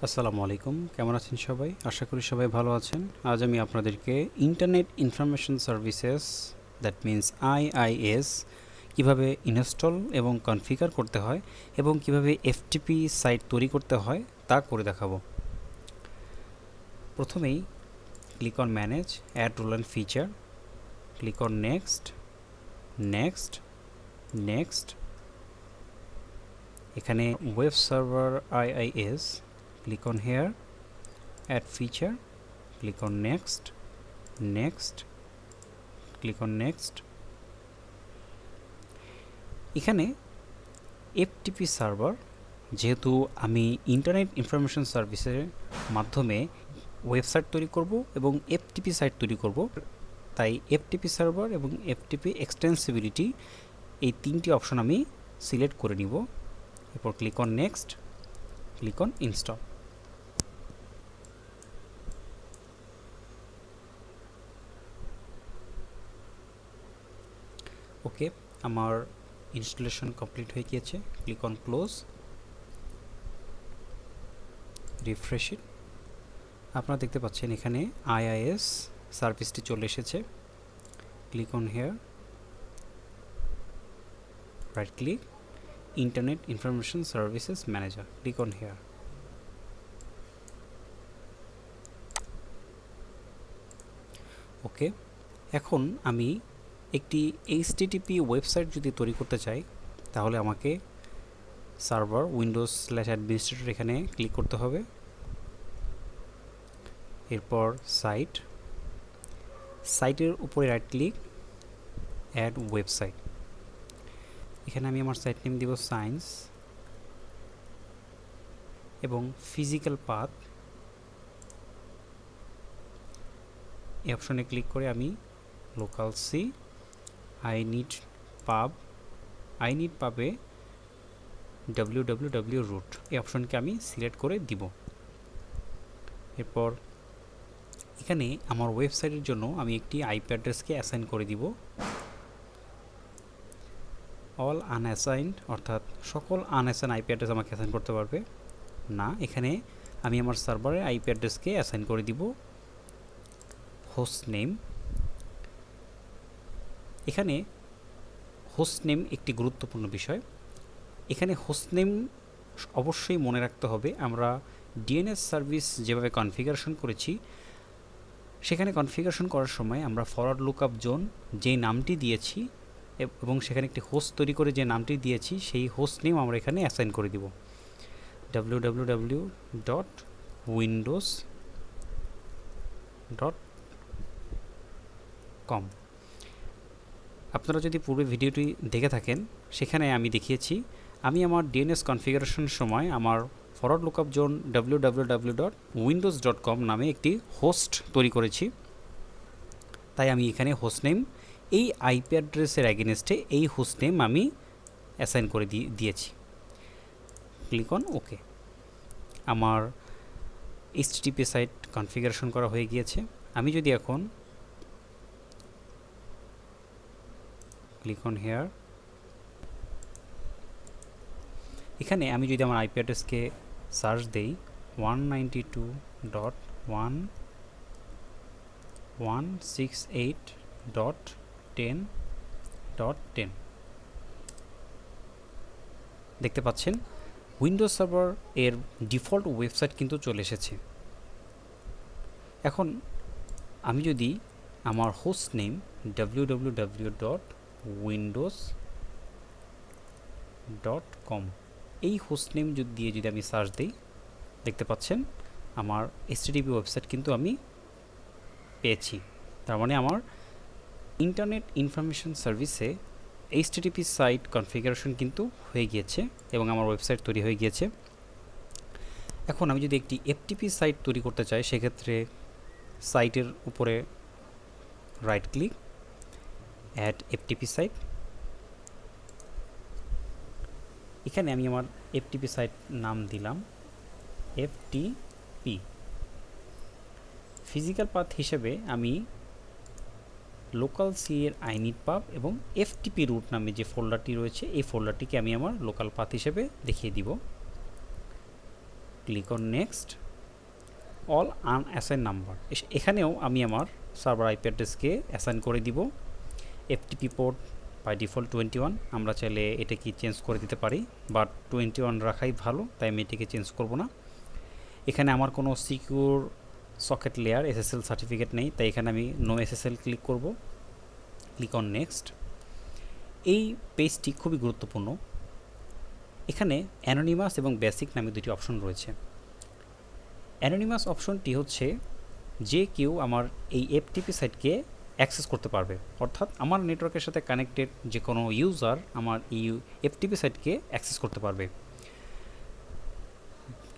আসসালামু আলাইকুম, কেমন আছেন সবাই? আশা করি সবাই ভালো আছেন। আজ আমি আপনাদেরকে internet Information services, that means IIS, কিভাবে ইনস্টল এবং কনফিগার করতে হয় এবং কিভাবে এফটিপি সাইট তৈরি করতে হয় তা করে দেখাবো। প্রথমেই click on manage, add rule and feature, click on next, next, next. এখানে web server IIS, click on here, add feature, click on next, next, click on next. এখানে এফটিপি সার্ভার, যেহেতু আমি ইন্টারনেট ইনফরমেশন সার্ভিসের মাধ্যমে website তৈরি করব এবং FTP site তৈরি করব, তাই এফটিপি সার্ভার এবং এফটিপি এক্সটেন্সিবিলিটি এই তিনটি অপশন আমি সিলেক্ট করে নিব। এরপর click on next, click on install. Okay, আমার ইনস্টলেশন কমপ্লিট হয়ে গিয়েছে। Click on close, refresh it. আপনারা দেখতে পাচ্ছেন এখানে আইআইএস সার্ভিসটি চলে এসেছে। Click on here, right click, Internet Information Services Manager, click on here. Okay, এখন আমি একটি এইচটিটিপি ওয়েবসাইট যদি তৈরি করতে চাই, তাহলে আমাকে সার্ভার উইন্ডোজ/অ্যাডমিনিস্ট্রেটর এখানে ক্লিক করতে হবে। এরপর সাইট, সাইটের উপরে রাইট ক্লিক, অ্যাড ওয়েবসাইট। এখানে আমি আমার সাইট নেম দিব সায়েন্স এবং ফিজিক্যাল পাথ এই অপশনে ক্লিক করে আমি লোকাল সি আই নিড পাবে www রুট এই অপশনকে আমি সিলেক্ট করে দিব। এরপর এখানে আমার ওয়েবসাইটের জন্য আমি একটি আইপি অ্যাড্রেসকে অ্যাসাইন করে দিব। অল আনঅ্যাসাইন্ড, অর্থাৎ সকল আনঅ্যাসাইন আইপি অ্যাড্রেস আমাকে অ্যাসাইন করতে পারবে না। এখানে আমি আমার সার্ভারের আইপি অ্যাড্রেসকে অ্যাসাইন করে দিব হোস্ট নেম। এখানে হোস্ট নেম একটি গুরুত্বপূর্ণ বিষয়। এখানে হোস্ট নেম অবশ্যই মনে রাখতে হবে। আমরা ডিএনএস সার্ভিস যেভাবে কনফিগারেশন করেছি, সেখানে কনফিগারেশন করার সময় আমরা ফরওয়ার্ড লুকআপ জোন যেই নামটি দিয়েছি এবং সেখানে একটি হোস্ট তৈরি করে যে নামটি দিয়েছি, সেই হোস্ট নেম আমরা এখানে অ্যাসাইন করে দিব www.windows.com। আপনারা যদি পূর্বে ভিডিওটি দেখে থাকেন, সেখানে আমি দেখিয়েছি আমি আমার ডিএনএস কনফিগারেশন সময় আমার ফরওয়ার্ড লুকআপ জোন www.windows.com নামে একটি হোস্ট তৈরি করেছি। তাই আমি এখানে হোস্ট নেম, এই আইপি অ্যাড্রেসের অ্যাগেনস্টে এই হোস্ট নেম আমি অ্যাসাইন করে দিয়েছি। Click on okay. আমার এইচটিটিপি সাইট কনফিগারেশন করা হয়ে গিয়েছে। আমি যদি এখন ক্লিক অন হেয়ার, এখানে আমি যদি আমার আইপি অ্যাড্রেসকে সার্চ দেই 192.168.10.10, দেখতে পাচ্ছেন উইন্ডোজ সার্ভার এর ডিফল্ট ওয়েবসাইট কিন্তু চলে এসেছে। এখন আমি যদি আমার হোস্ট নেম www.windows.com এই হোস্ট নেম দিয়ে যদি আমি সার্চ দিই, দেখতে পাচ্ছেন আমার এইচটিটিপি ওয়েবসাইট কিন্তু আমি পেয়েছি। তার মানে আমার ইন্টারনেট ইনফরমেশন সার্ভিসে এইচটিটিপি সাইট কনফিগারেশন কিন্তু হয়ে গিয়েছে এবং আমার ওয়েবসাইট তৈরি হয়ে গিয়েছে। এখন আমি যদি একটি এফটিপি সাইট তৈরি করতে চাই, সেক্ষেত্রে সাইটের উপরে right click, add FTP site. এখানে আমি আমার এফটিপি সাইট নাম দিলাম এফটিপি। ফিজিক্যাল পাথ হিসেবে আমি লোকাল সি এর আই নিড পাব এবং এফটিপি রুট নামে যে ফোল্ডারটি রয়েছে, এই ফোল্ডারটিকে আমি আমার লোকাল পাথ হিসেবে দেখিয়ে দিব। Click on next, all unassign number. এখানেও আমি আমার সার্ভার আইপি অ্যাড্রেসকে অ্যাসাইন করে দিব। এফটিপি পোর্ট বাই ডিফল্ট 21, আমরা চাইলে এটাকে চেঞ্জ করে দিতে পারি, বাট 21 রাখাই ভালো, তাই আমি এটাকে চেঞ্জ করব না। এখানে আমার কোনো secure socket layer SSL certificate নেই, তাই এখানে আমি নো এসএসএল ক্লিক করব। Click on next. এই পেজটি খুবই গুরুত্বপূর্ণ। এখানে অ্যানোনিমাস এবং বেসিক নামে দুটি অপশন রয়েছে। অ্যানোনিমাস অপশনটি হচ্ছে যে কেউ আমার এই এফটিপি সাইটকে অ্যাক্সেস করতে পারবে, অর্থাৎ আমার নেটওয়ার্কের সাথে কানেক্টেড যে কোনো ইউজার আমার এই এফটিপি সাইটকে অ্যাক্সেস করতে পারবে।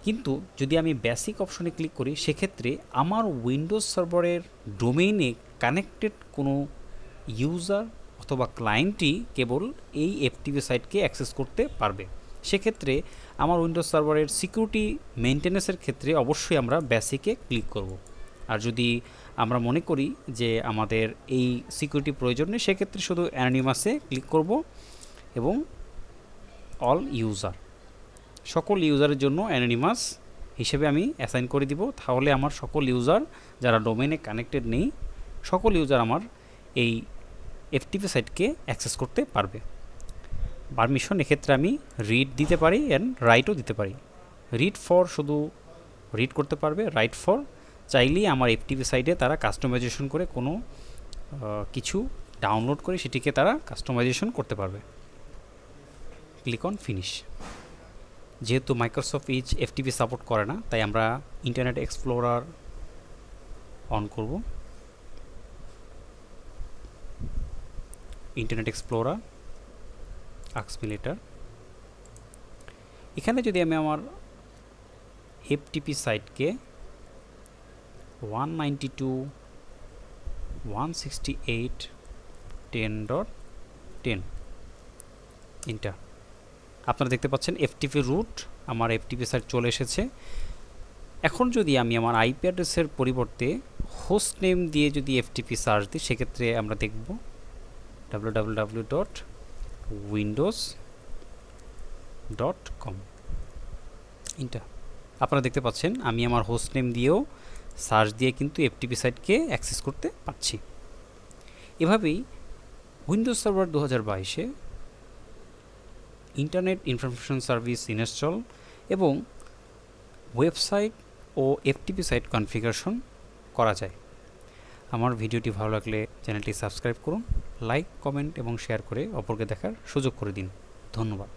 কিন্তু যদি আমি বেসিক অপশনে ক্লিক করি, সেক্ষেত্রে আমার উইন্ডোজ সার্ভারের ডোমেইনে কানেক্টেড কোনো ইউজার অথবা ক্লায়েন্টই কেবল এই এফটিপি সাইটকে অ্যাক্সেস করতে পারবে। সেক্ষেত্রে আমার উইন্ডোজ সার্ভারের সিকিউরিটি মেনটেন্যান্সের ক্ষেত্রে অবশ্যই আমরা বেসিকে ক্লিক করব। আর যদি আমরা মনে করি যে আমাদের এই সিকিউরিটি প্রয়োজন নেই, সেক্ষেত্রে শুধু অ্যানোনিমাসে ক্লিক করব এবং অল ইউজার, সকল ইউজারের জন্য অ্যানোনিমাস হিসেবে আমি অ্যাসাইন করে দিব। তাহলে আমার সকল ইউজার যারা ডোমেইনে কানেক্টেড নেই, সকল ইউজার আমার এই এফটিপি সাইটকে অ্যাক্সেস করতে পারবে। পারমিশন এক্ষেত্রে আমি রিড দিতে পারি অ্যান্ড রাইটও দিতে পারি। রিড ফর শুধু রিড করতে পারবে, রাইট ফর চাইলেই আমার এফটিপি সাইটে তারা কাস্টমাইজেশন করে কোনো কিছু ডাউনলোড করে সেটিকে তারা কাস্টমাইজেশন করতে পারবে। Click on finish. যেহেতু মাইক্রোসফট ইজ এফটিপি সাপোর্ট করে না, তাই আমরা ইন্টারনেট এক্সপ্লোরার অন করব। Internet Explorer accelerator. এখানে যদি আমি আমার এফটিপি সাইটকে 192.168.10.10 এন্টার, আপনারা দেখতে পাচ্ছেন এফটিপি রুট আমার এফটিপি সাইট চলে এসেছে। এখন যদি আমি আমার আইপি অ্যাড্রেসের পরিবর্তে হোস্ট নেম দিয়ে যদি এফটিপি সার্চ দিই, সেক্ষেত্রে আমরা দেখব www.windows.com এন্টার। আপনারা দেখতে পাচ্ছেন আমি আমার হোস্ট নেম দিয়েও সার্চ দিয়ে কিন্তু এফটিপি সাইটকে অ্যাক্সেস করতে পারছি। এভাবেই উইন্ডোজ সার্ভার 2022-এ ইন্টারনেট ইনফরমেশন সার্ভিস ইনস্টল এবং ওয়েবসাইট ও এফটিপি সাইট কনফিগারেশন করা যায়। আমার ভিডিওটি ভালো লাগলে চ্যানেলটি সাবস্ক্রাইব করুন, লাইক, কমেন্ট এবং শেয়ার করে অপরকে দেখার সুযোগ করে দিন। ধন্যবাদ।